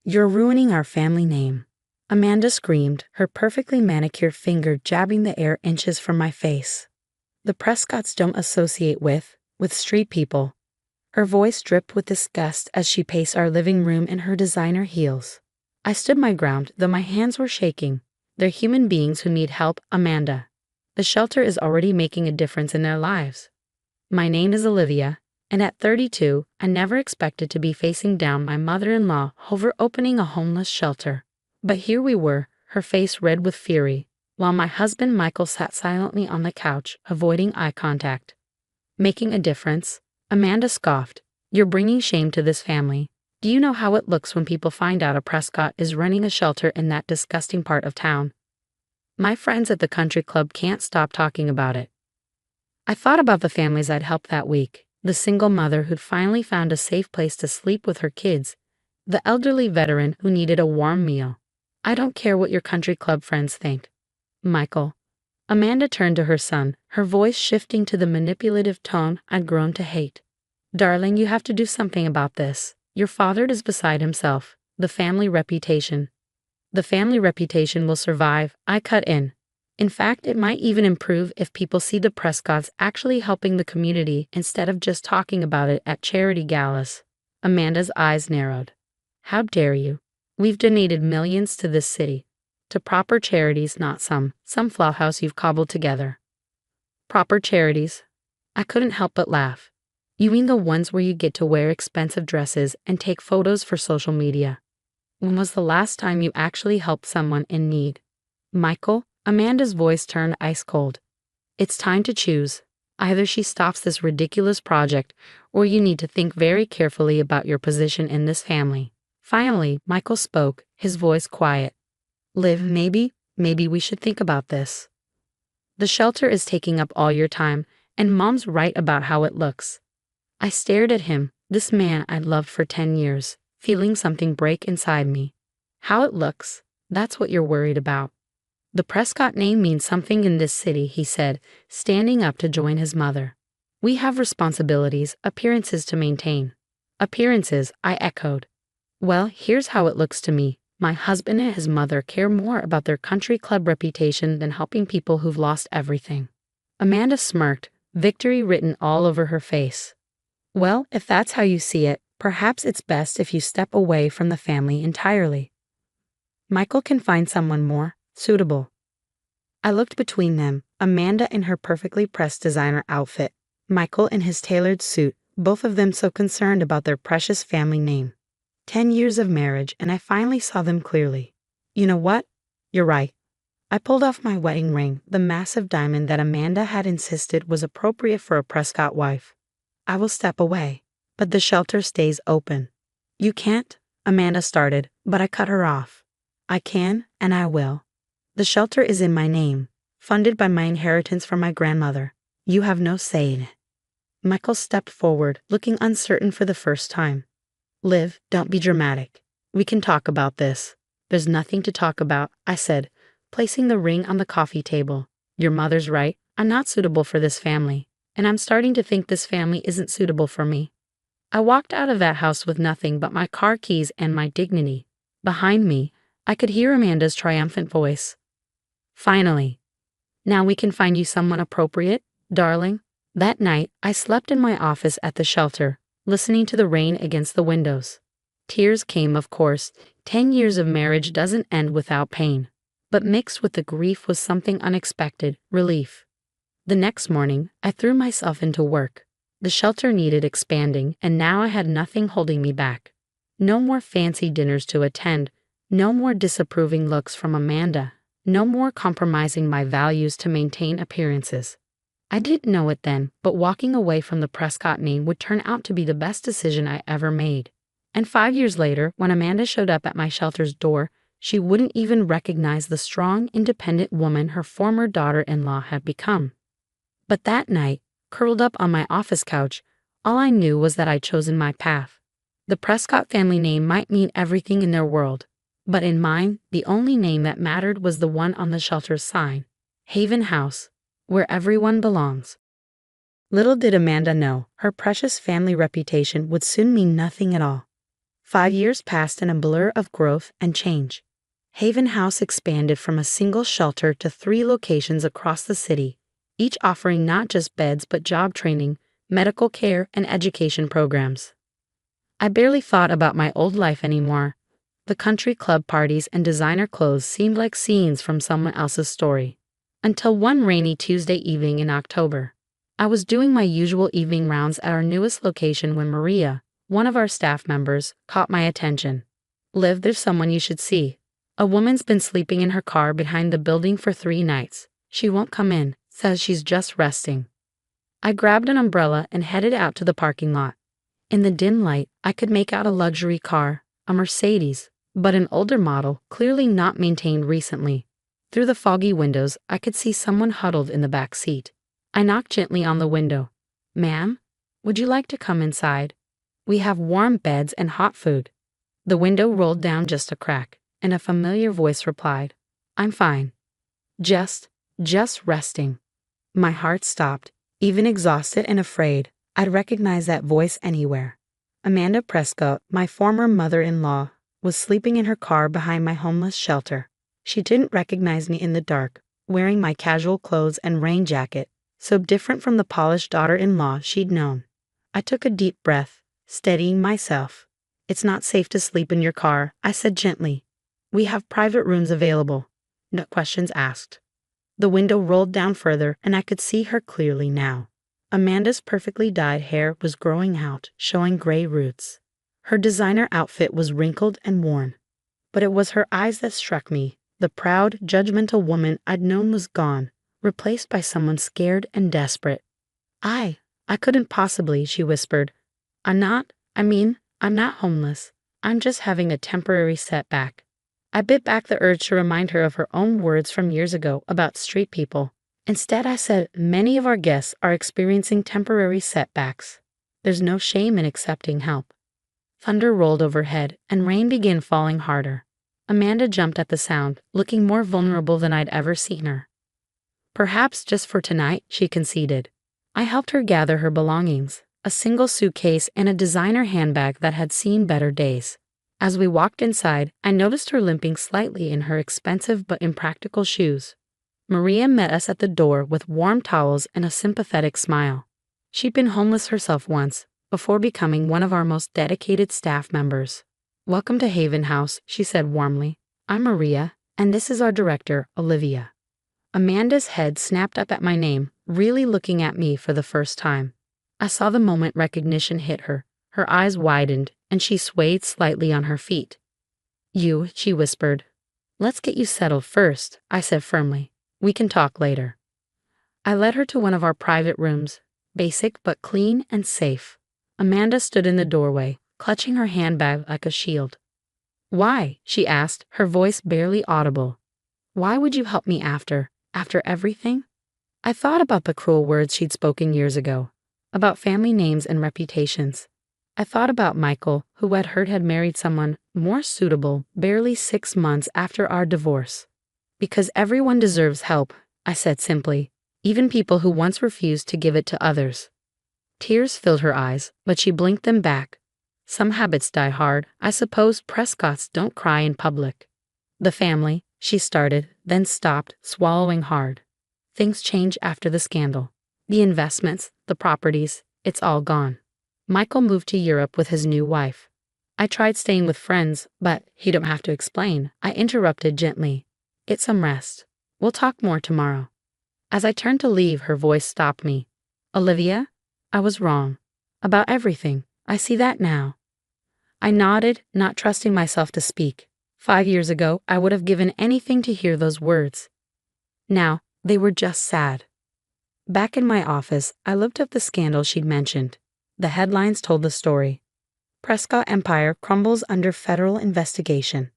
You're ruining our family name. Amanda screamed, her perfectly manicured finger jabbing the air inches from my face. The Prescotts don't associate with street people. Her voice dripped with disgust as she paced our living room in her designer heels. I stood my ground, though my hands were shaking. They're human beings who need help, Amanda. The shelter is already making a difference in their lives. My name is Olivia, and at 32, I never expected to be facing down my mother-in-law over opening a homeless shelter. But here we were, her face red with fury, while my husband Michael sat silently on the couch, avoiding eye contact. Making a difference? Amanda scoffed. You're bringing shame to this family. Do you know how it looks when people find out a Prescott is running a shelter in that disgusting part of town? My friends at the country club can't stop talking about it. I thought about the families I'd helped that week, the single mother who'd finally found a safe place to sleep with her kids, the elderly veteran who needed a warm meal. I don't care what your country club friends think. Michael. Amanda turned to her son, her voice shifting to the manipulative tone I'd grown to hate. Darling, you have to do something about this. Your father is beside himself. The family reputation. The family reputation will survive, I cut in. In fact, it might even improve if people see the Prescotts actually helping the community instead of just talking about it at charity galas. Amanda's eyes narrowed. How dare you? We've donated millions to this city. To proper charities, not some flophouse you've cobbled together. Proper charities? I couldn't help but laugh. You mean the ones where you get to wear expensive dresses and take photos for social media? When was the last time you actually helped someone in need? Michael? Amanda's voice turned ice cold. It's time to choose. Either she stops this ridiculous project, or you need to think very carefully about your position in this family. Finally, Michael spoke, his voice quiet. Liv, maybe we should think about this. The shelter is taking up all your time, and Mom's right about how it looks. I stared at him, this man I'd loved for 10 years, feeling something break inside me. How it looks, that's what you're worried about. The Prescott name means something in this city, he said, standing up to join his mother. We have responsibilities, appearances to maintain. Appearances, I echoed. Well, here's how it looks to me. My husband and his mother care more about their country club reputation than helping people who've lost everything. Amanda smirked, victory written all over her face. Well, if that's how you see it, perhaps it's best if you step away from the family entirely. Michael can find someone more suitable. I looked between them, Amanda in her perfectly pressed designer outfit, Michael in his tailored suit, both of them so concerned about their precious family name. 10 years of marriage, and I finally saw them clearly. You know what? You're right. I pulled off my wedding ring, the massive diamond that Amanda had insisted was appropriate for a Prescott wife. I will step away, but the shelter stays open. You can't, Amanda started, but I cut her off. I can, and I will. The shelter is in my name, funded by my inheritance from my grandmother. You have no say in it. Michael stepped forward, looking uncertain for the first time. Liv, don't be dramatic. We can talk about this. There's nothing to talk about, I said, placing the ring on the coffee table. Your mother's right. I'm not suitable for this family, and I'm starting to think this family isn't suitable for me. I walked out of that house with nothing but my car keys and my dignity. Behind me, I could hear Amanda's triumphant voice. Finally. Now we can find you someone appropriate, darling. That night, I slept in my office at the shelter, listening to the rain against the windows. Tears came, of course. 10 years of marriage doesn't end without pain. But mixed with the grief was something unexpected, relief. The next morning, I threw myself into work. The shelter needed expanding, and now I had nothing holding me back. No more fancy dinners to attend, no more disapproving looks from Amanda, no more compromising my values to maintain appearances. I didn't know it then, but walking away from the Prescott name would turn out to be the best decision I ever made. And 5 years later, when Amanda showed up at my shelter's door, she wouldn't even recognize the strong, independent woman her former daughter-in-law had become. But that night, curled up on my office couch, all I knew was that I'd chosen my path. The Prescott family name might mean everything in their world, but in mine, the only name that mattered was the one on the shelter's sign, Haven House, where everyone belongs. Little did Amanda know, her precious family reputation would soon mean nothing at all. 5 years passed in a blur of growth and change. Haven House expanded from a single shelter to 3 locations across the city, each offering not just beds but job training, medical care, and education programs. I barely thought about my old life anymore. The country club parties and designer clothes seemed like scenes from someone else's story. Until one rainy Tuesday evening in October. I was doing my usual evening rounds at our newest location when Maria, one of our staff members, caught my attention. "Liv, there's someone you should see. A woman's been sleeping in her car behind the building for 3 nights. She won't come in, says she's just resting." I grabbed an umbrella and headed out to the parking lot. In the dim light, I could make out a luxury car, a Mercedes, but an older model, clearly not maintained recently. Through the foggy windows, I could see someone huddled in the back seat. I knocked gently on the window. "Ma'am, would you like to come inside? We have warm beds and hot food." The window rolled down just a crack, and a familiar voice replied, "I'm fine. Just resting." My heart stopped. Even exhausted and afraid, I'd recognize that voice anywhere. Amanda Prescott, my former mother-in-law, was sleeping in her car behind my homeless shelter. She didn't recognize me in the dark, wearing my casual clothes and rain jacket, so different from the polished daughter-in-law she'd known. I took a deep breath, steadying myself. "It's not safe to sleep in your car," I said gently. "We have private rooms available. No questions asked." The window rolled down further, and I could see her clearly now. Amanda's perfectly dyed hair was growing out, showing gray roots. Her designer outfit was wrinkled and worn. But it was her eyes that struck me. The proud, judgmental woman I'd known was gone, replaced by someone scared and desperate. I couldn't possibly," she whispered. I'm not homeless. I'm just having a temporary setback." I bit back the urge to remind her of her own words from years ago about street people. Instead, I said, "Many of our guests are experiencing temporary setbacks. There's no shame in accepting help." Thunder rolled overhead, and rain began falling harder. Amanda jumped at the sound, looking more vulnerable than I'd ever seen her. "Perhaps just for tonight," she conceded. I helped her gather her belongings, a single suitcase and a designer handbag that had seen better days. As we walked inside, I noticed her limping slightly in her expensive but impractical shoes. Maria met us at the door with warm towels and a sympathetic smile. She'd been homeless herself once, before becoming one of our most dedicated staff members. "Welcome to Haven House," she said warmly. "I'm Maria, and this is our director, Olivia." Amanda's head snapped up at my name, really looking at me for the first time. I saw the moment recognition hit her. Her eyes widened, and she swayed slightly on her feet. "You," she whispered. "Let's get you settled first," I said firmly. "We can talk later." I led her to one of our private rooms, basic but clean and safe. Amanda stood in the doorway, clutching her handbag like a shield. "Why?" she asked, her voice barely audible. "Why would you help me after everything?" I thought about the cruel words she'd spoken years ago, about family names and reputations. I thought about Michael, who I'd heard had married someone more suitable barely 6 months after our divorce. "Because everyone deserves help," I said simply, "even people who once refused to give it to others." Tears filled her eyes, but she blinked them back. "Some habits die hard. I suppose Prescotts don't cry in public." "The family," she started, then stopped, swallowing hard. "Things change after the scandal. The investments, the properties, it's all gone. Michael moved to Europe with his new wife. I tried staying with friends, but you don't have to explain," I interrupted gently. "Get some rest. We'll talk more tomorrow." As I turned to leave, her voice stopped me. "Olivia, I was wrong. About everything. I see that now." I nodded, not trusting myself to speak. 5 years ago, I would have given anything to hear those words. Now, they were just sad. Back in my office, I looked up the scandal she'd mentioned. The headlines told the story. "Prescott Empire crumbles under federal investigation."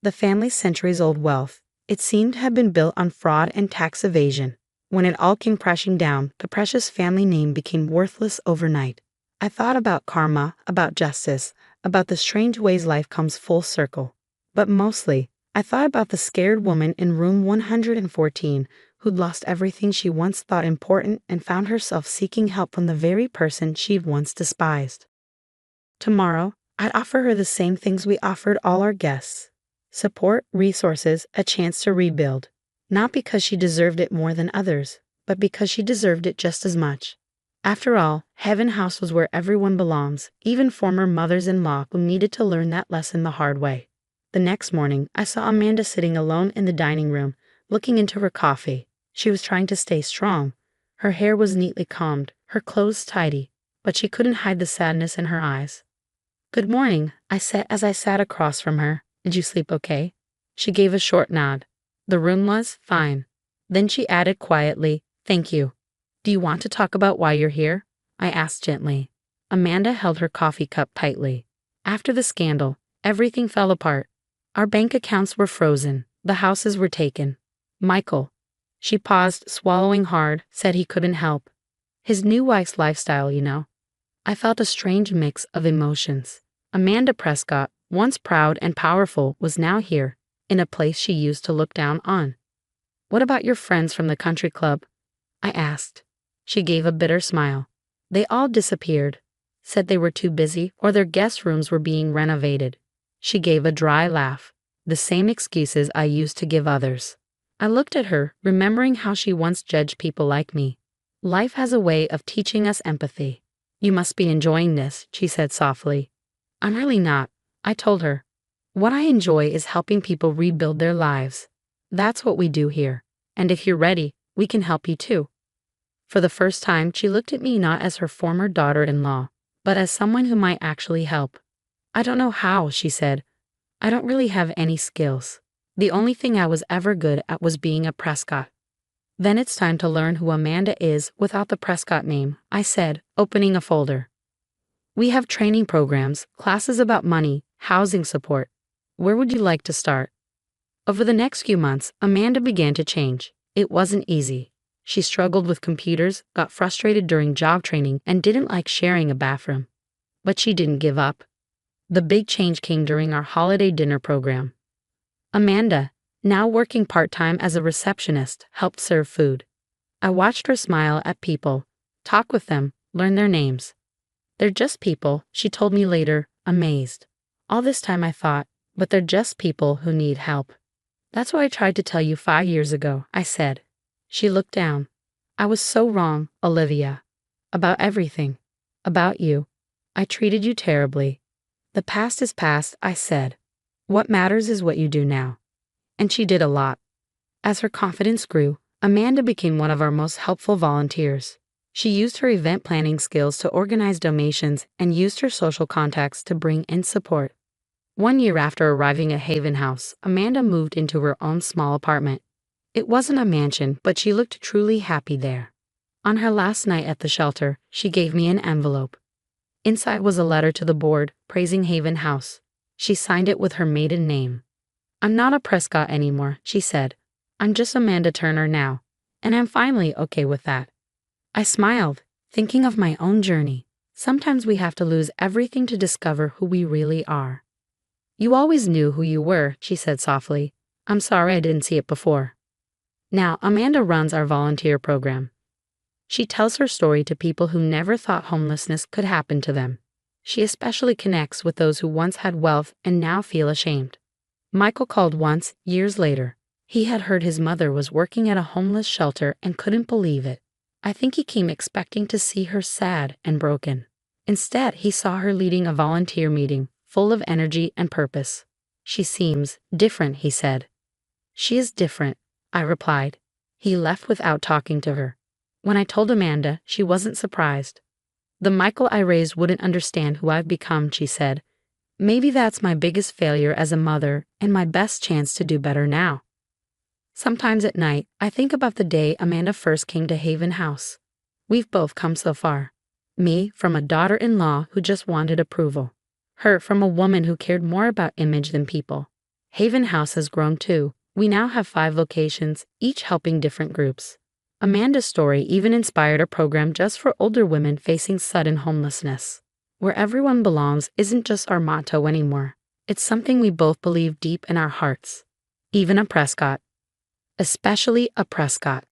The family's centuries-old wealth, it seemed, had been built on fraud and tax evasion. When it all came crashing down, the precious family name became worthless overnight. I thought about karma, about justice, about the strange ways life comes full circle. But mostly, I thought about the scared woman in room 114 who'd lost everything she once thought important and found herself seeking help from the very person she'd once despised. Tomorrow, I'd offer her the same things we offered all our guests: support, resources, a chance to rebuild. Not because she deserved it more than others, but because she deserved it just as much. After all, Heaven House was where everyone belongs, even former mothers-in-law who needed to learn that lesson the hard way. The next morning, I saw Amanda sitting alone in the dining room, looking into her coffee. She was trying to stay strong. Her hair was neatly combed, her clothes tidy, but she couldn't hide the sadness in her eyes. "Good morning," I said as I sat across from her. "Did you sleep okay?" She gave a short nod. The room was fine. Then she added quietly, "Thank you." "Do you want to talk about why you're here?" I asked gently. Amanda held her coffee cup tightly. "After the scandal, everything fell apart. Our bank accounts were frozen. The houses were taken. Michael," she paused, swallowing hard, "said he couldn't help. His new wife's lifestyle, you know." I felt a strange mix of emotions. Amanda Prescott, once proud and powerful, was now here, in a place she used to look down on. "What about your friends from the country club?" I asked. She gave a bitter smile. "They all disappeared. Said they were too busy or their guest rooms were being renovated." She gave a dry laugh. The same excuses I used to give others. I looked at her, remembering how she once judged people like me. Life has a way of teaching us empathy. "You must be enjoying this," she said softly. "I'm really not," I told her. "What I enjoy is helping people rebuild their lives. That's what we do here. And if you're ready, we can help you too." For the first time, she looked at me not as her former daughter-in-law, but as someone who might actually help. "I don't know how," she said. "I don't really have any skills. The only thing I was ever good at was being a Prescott." "Then it's time to learn who Amanda is without the Prescott name," I said, opening a folder. "We have training programs, classes about money, housing support. Where would you like to start?" Over the next few months, Amanda began to change. It wasn't easy. She struggled with computers, got frustrated during job training, and didn't like sharing a bathroom. But she didn't give up. The big change came during our holiday dinner program. Amanda, now working part-time as a receptionist, helped serve food. I watched her smile at people, talk with them, learn their names. "They're just people," she told me later, amazed. All this time I thought, but they're just people who need help. "That's what I tried to tell you 5 years ago," I said. She looked down. "I was so wrong, Olivia. About everything. About you. I treated you terribly. The past is past," I said. "What matters is what you do now." And she did a lot. As her confidence grew, Amanda became one of our most helpful volunteers. She used her event planning skills to organize donations and used her social contacts to bring in support. 1 year after arriving at Haven House, Amanda moved into her own small apartment. It wasn't a mansion, but she looked truly happy there. On her last night at the shelter, she gave me an envelope. Inside was a letter to the board, praising Haven House. She signed it with her maiden name. "I'm not a Prescott anymore," she said. "I'm just Amanda Turner now, and I'm finally okay with that." I smiled, thinking of my own journey. Sometimes we have to lose everything to discover who we really are. "You always knew who you were," she said softly. "I'm sorry I didn't see it before." Now, Amanda runs our volunteer program. She tells her story to people who never thought homelessness could happen to them. She especially connects with those who once had wealth and now feel ashamed. Michael called once, years later. He had heard his mother was working at a homeless shelter and couldn't believe it. I think he came expecting to see her sad and broken. Instead, he saw her leading a volunteer meeting, full of energy and purpose. "She seems different," he said. "She is different," I replied. He left without talking to her. When I told Amanda, she wasn't surprised. "The Michael I raised wouldn't understand who I've become," she said. "Maybe that's my biggest failure as a mother and my best chance to do better now." Sometimes at night, I think about the day Amanda first came to Haven House. We've both come so far. Me from a daughter-in-law who just wanted approval. Her from a woman who cared more about image than people. Haven House has grown too. We now have 5 locations, each helping different groups. Amanda's story even inspired a program just for older women facing sudden homelessness. Where everyone belongs isn't just our motto anymore. It's something we both believe deep in our hearts. Even a Prescott. Especially a Prescott.